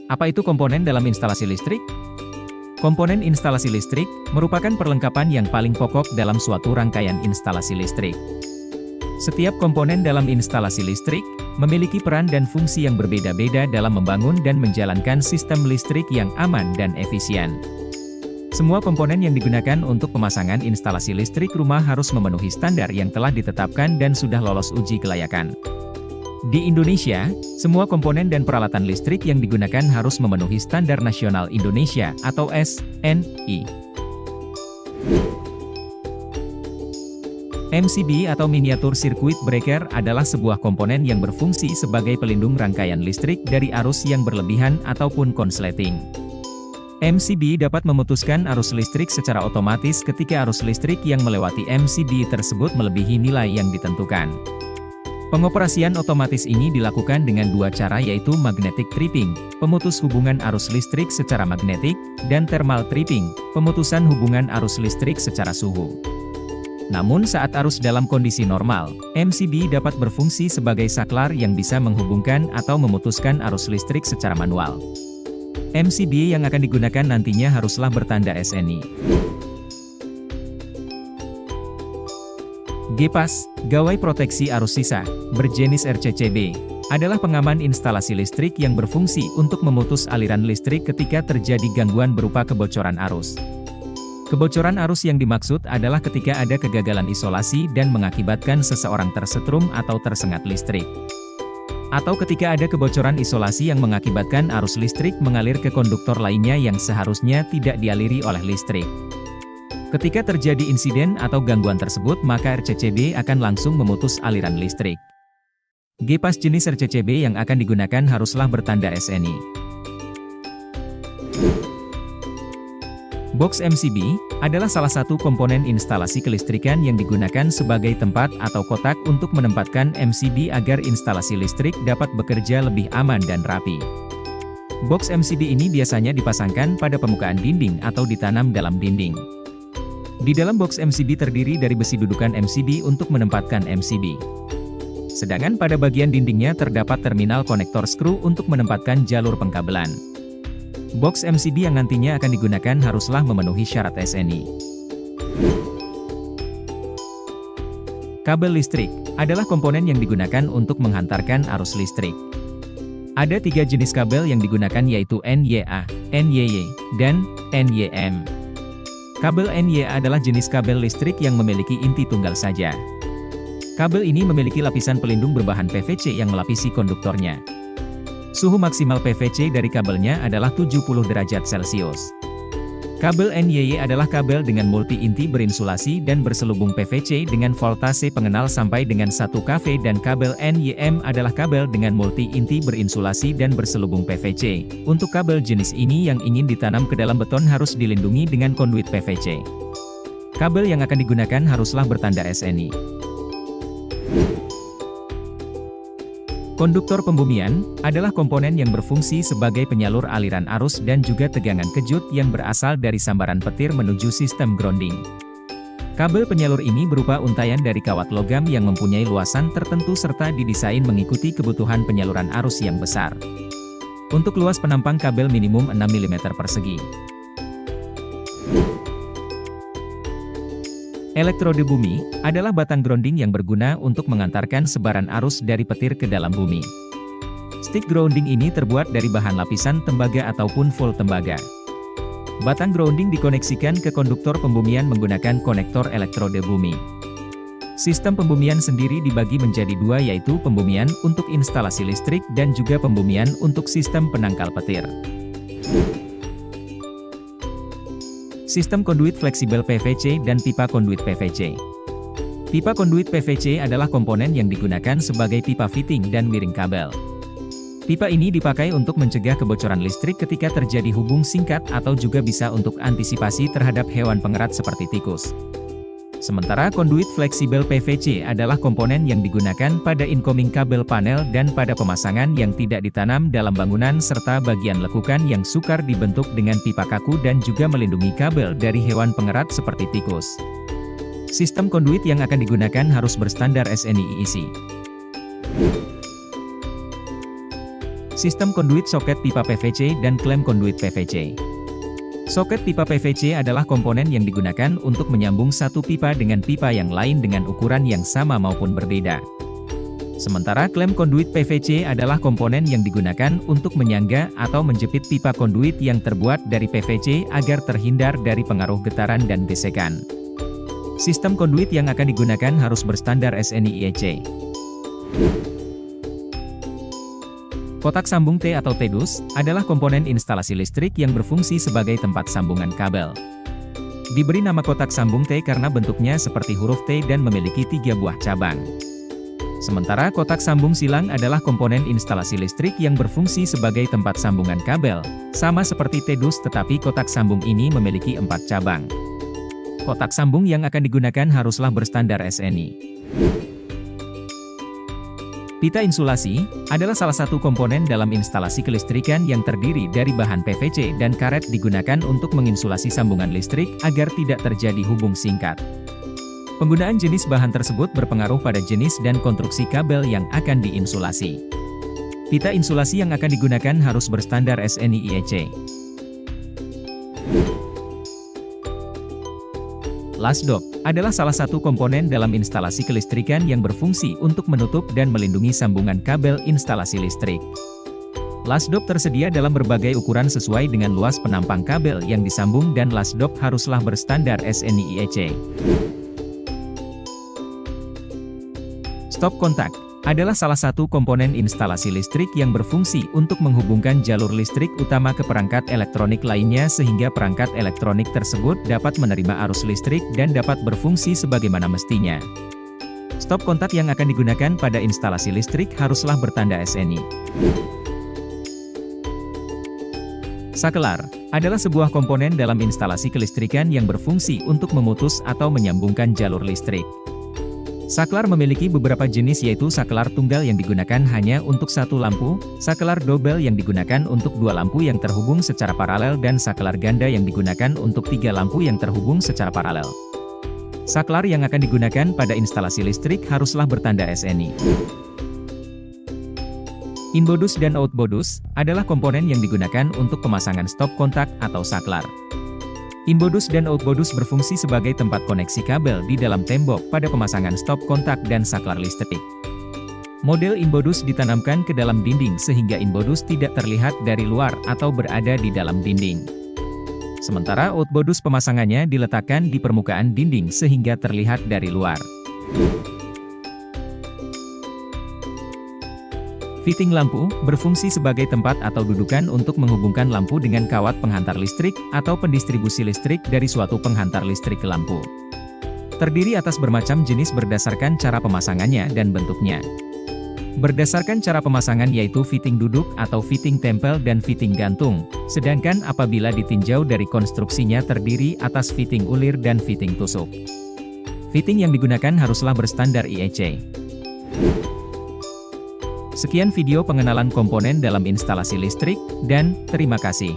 Apa itu komponen dalam instalasi listrik? Komponen instalasi listrik merupakan perlengkapan yang paling pokok dalam suatu rangkaian instalasi listrik. Setiap komponen dalam instalasi listrik memiliki peran dan fungsi yang berbeda-beda dalam membangun dan menjalankan sistem listrik yang aman dan efisien. Semua komponen yang digunakan untuk pemasangan instalasi listrik rumah harus memenuhi standar yang telah ditetapkan dan sudah lolos uji kelayakan. Di Indonesia, semua komponen dan peralatan listrik yang digunakan harus memenuhi Standar Nasional Indonesia atau SNI. MCB atau Miniatur Circuit Breaker adalah sebuah komponen yang berfungsi sebagai pelindung rangkaian listrik dari arus yang berlebihan ataupun konsleting. MCB dapat memutuskan arus listrik secara otomatis ketika arus listrik yang melewati MCB tersebut melebihi nilai yang ditentukan. Pengoperasian otomatis ini dilakukan dengan dua cara yaitu magnetic tripping, pemutus hubungan arus listrik secara magnetik, dan thermal tripping, pemutusan hubungan arus listrik secara suhu. Namun saat arus dalam kondisi normal, MCB dapat berfungsi sebagai saklar yang bisa menghubungkan atau memutuskan arus listrik secara manual. MCB yang akan digunakan nantinya haruslah bertanda SNI. GPAS, Gawai Proteksi Arus Sisa, berjenis RCCB, adalah pengaman instalasi listrik yang berfungsi untuk memutus aliran listrik ketika terjadi gangguan berupa kebocoran arus. Kebocoran arus yang dimaksud adalah ketika ada kegagalan isolasi dan mengakibatkan seseorang tersetrum atau tersengat listrik. Atau ketika ada kebocoran isolasi yang mengakibatkan arus listrik mengalir ke konduktor lainnya yang seharusnya tidak dialiri oleh listrik. Ketika terjadi insiden atau gangguan tersebut maka RCCB akan langsung memutus aliran listrik. GPAS jenis RCCB yang akan digunakan haruslah bertanda SNI. Box MCB adalah salah satu komponen instalasi kelistrikan yang digunakan sebagai tempat atau kotak untuk menempatkan MCB agar instalasi listrik dapat bekerja lebih aman dan rapi. Box MCB ini biasanya dipasangkan pada permukaan dinding atau ditanam dalam dinding. Di dalam box MCB terdiri dari besi dudukan MCB untuk menempatkan MCB. Sedangkan pada bagian dindingnya terdapat terminal konektor skru untuk menempatkan jalur pengkabelan. Box MCB yang nantinya akan digunakan haruslah memenuhi syarat SNI. Kabel listrik adalah komponen yang digunakan untuk menghantarkan arus listrik. Ada 3 jenis kabel yang digunakan yaitu NYA, NYY, dan NYM. Kabel NYA adalah jenis kabel listrik yang memiliki inti tunggal saja. Kabel ini memiliki lapisan pelindung berbahan PVC yang melapisi konduktornya. Suhu maksimal PVC dari kabelnya adalah 70 derajat Celcius. Kabel NYY adalah kabel dengan multi-inti berinsulasi dan berselubung PVC dengan voltase pengenal sampai dengan 1 kV dan kabel NYM adalah kabel dengan multi-inti berinsulasi dan berselubung PVC. Untuk kabel jenis ini yang ingin ditanam ke dalam beton harus dilindungi dengan konduit PVC. Kabel yang akan digunakan haruslah bertanda SNI. Konduktor pembumian adalah komponen yang berfungsi sebagai penyalur aliran arus dan juga tegangan kejut yang berasal dari sambaran petir menuju sistem grounding. Kabel penyalur ini berupa untayan dari kawat logam yang mempunyai luasan tertentu serta didesain mengikuti kebutuhan penyaluran arus yang besar. Untuk luas penampang kabel minimum 6 mm persegi. Elektrode bumi adalah batang grounding yang berguna untuk mengantarkan sebaran arus dari petir ke dalam bumi. Stick grounding ini terbuat dari bahan lapisan tembaga ataupun full tembaga. Batang grounding dikoneksikan ke konduktor pembumian menggunakan konektor elektrode bumi. Sistem pembumian sendiri dibagi menjadi 2 yaitu pembumian untuk instalasi listrik dan juga pembumian untuk sistem penangkal petir. Sistem konduit fleksibel PVC dan pipa konduit PVC. Pipa konduit PVC adalah komponen yang digunakan sebagai pipa fitting dan miring kabel. Pipa ini dipakai untuk mencegah kebocoran listrik ketika terjadi hubung singkat atau juga bisa untuk antisipasi terhadap hewan pengerat seperti tikus. Sementara konduit fleksibel PVC adalah komponen yang digunakan pada incoming kabel panel dan pada pemasangan yang tidak ditanam dalam bangunan serta bagian lekukan yang sukar dibentuk dengan pipa kaku dan juga melindungi kabel dari hewan pengerat seperti tikus. Sistem konduit yang akan digunakan harus berstandar SNI EEC. Sistem konduit soket pipa PVC dan klem konduit PVC. Soket pipa PVC adalah komponen yang digunakan untuk menyambung satu pipa dengan pipa yang lain dengan ukuran yang sama maupun berbeda. Sementara klem konduit PVC adalah komponen yang digunakan untuk menyangga atau menjepit pipa konduit yang terbuat dari PVC agar terhindar dari pengaruh getaran dan gesekan. Sistem konduit yang akan digunakan harus berstandar SNI IEC. Kotak sambung T atau T-dus adalah komponen instalasi listrik yang berfungsi sebagai tempat sambungan kabel. Diberi nama kotak sambung T karena bentuknya seperti huruf T dan memiliki 3 buah cabang. Sementara kotak sambung silang adalah komponen instalasi listrik yang berfungsi sebagai tempat sambungan kabel, sama seperti T-dus tetapi kotak sambung ini memiliki 4 cabang. Kotak sambung yang akan digunakan haruslah berstandar SNI. Pita insulasi adalah salah satu komponen dalam instalasi kelistrikan yang terdiri dari bahan PVC dan karet digunakan untuk menginsulasi sambungan listrik agar tidak terjadi hubung singkat. Penggunaan jenis bahan tersebut berpengaruh pada jenis dan konstruksi kabel yang akan diinsulasi. Pita insulasi yang akan digunakan harus berstandar SNI IEC. Lasdok adalah salah satu komponen dalam instalasi kelistrikan yang berfungsi untuk menutup dan melindungi sambungan kabel instalasi listrik. Lasdok tersedia dalam berbagai ukuran sesuai dengan luas penampang kabel yang disambung dan lasdok haruslah berstandar SNI IEC. Stop kontak adalah salah satu komponen instalasi listrik yang berfungsi untuk menghubungkan jalur listrik utama ke perangkat elektronik lainnya sehingga perangkat elektronik tersebut dapat menerima arus listrik dan dapat berfungsi sebagaimana mestinya. Stop kontak yang akan digunakan pada instalasi listrik haruslah bertanda SNI. Sakelar adalah sebuah komponen dalam instalasi kelistrikan yang berfungsi untuk memutus atau menyambungkan jalur listrik. Saklar memiliki beberapa jenis yaitu saklar tunggal yang digunakan hanya untuk satu lampu, saklar dobel yang digunakan untuk 2 lampu yang terhubung secara paralel dan saklar ganda yang digunakan untuk 3 lampu yang terhubung secara paralel. Saklar yang akan digunakan pada instalasi listrik haruslah bertanda SNI. Inbodus dan outbodus adalah komponen yang digunakan untuk pemasangan stop kontak atau saklar. Inbodus dan outbodus berfungsi sebagai tempat koneksi kabel di dalam tembok pada pemasangan stop kontak dan saklar listrik. Model inbodus ditanamkan ke dalam dinding sehingga inbodus tidak terlihat dari luar atau berada di dalam dinding. Sementara outbodus pemasangannya diletakkan di permukaan dinding sehingga terlihat dari luar. Fitting lampu berfungsi sebagai tempat atau dudukan untuk menghubungkan lampu dengan kawat penghantar listrik atau pendistribusi listrik dari suatu penghantar listrik ke lampu. Terdiri atas bermacam jenis berdasarkan cara pemasangannya dan bentuknya. Berdasarkan cara pemasangan yaitu fitting duduk atau fitting tempel dan fitting gantung, sedangkan apabila ditinjau dari konstruksinya terdiri atas fitting ulir dan fitting tusuk. Fitting yang digunakan haruslah berstandar IEC. Sekian video pengenalan komponen dalam instalasi listrik, dan terima kasih.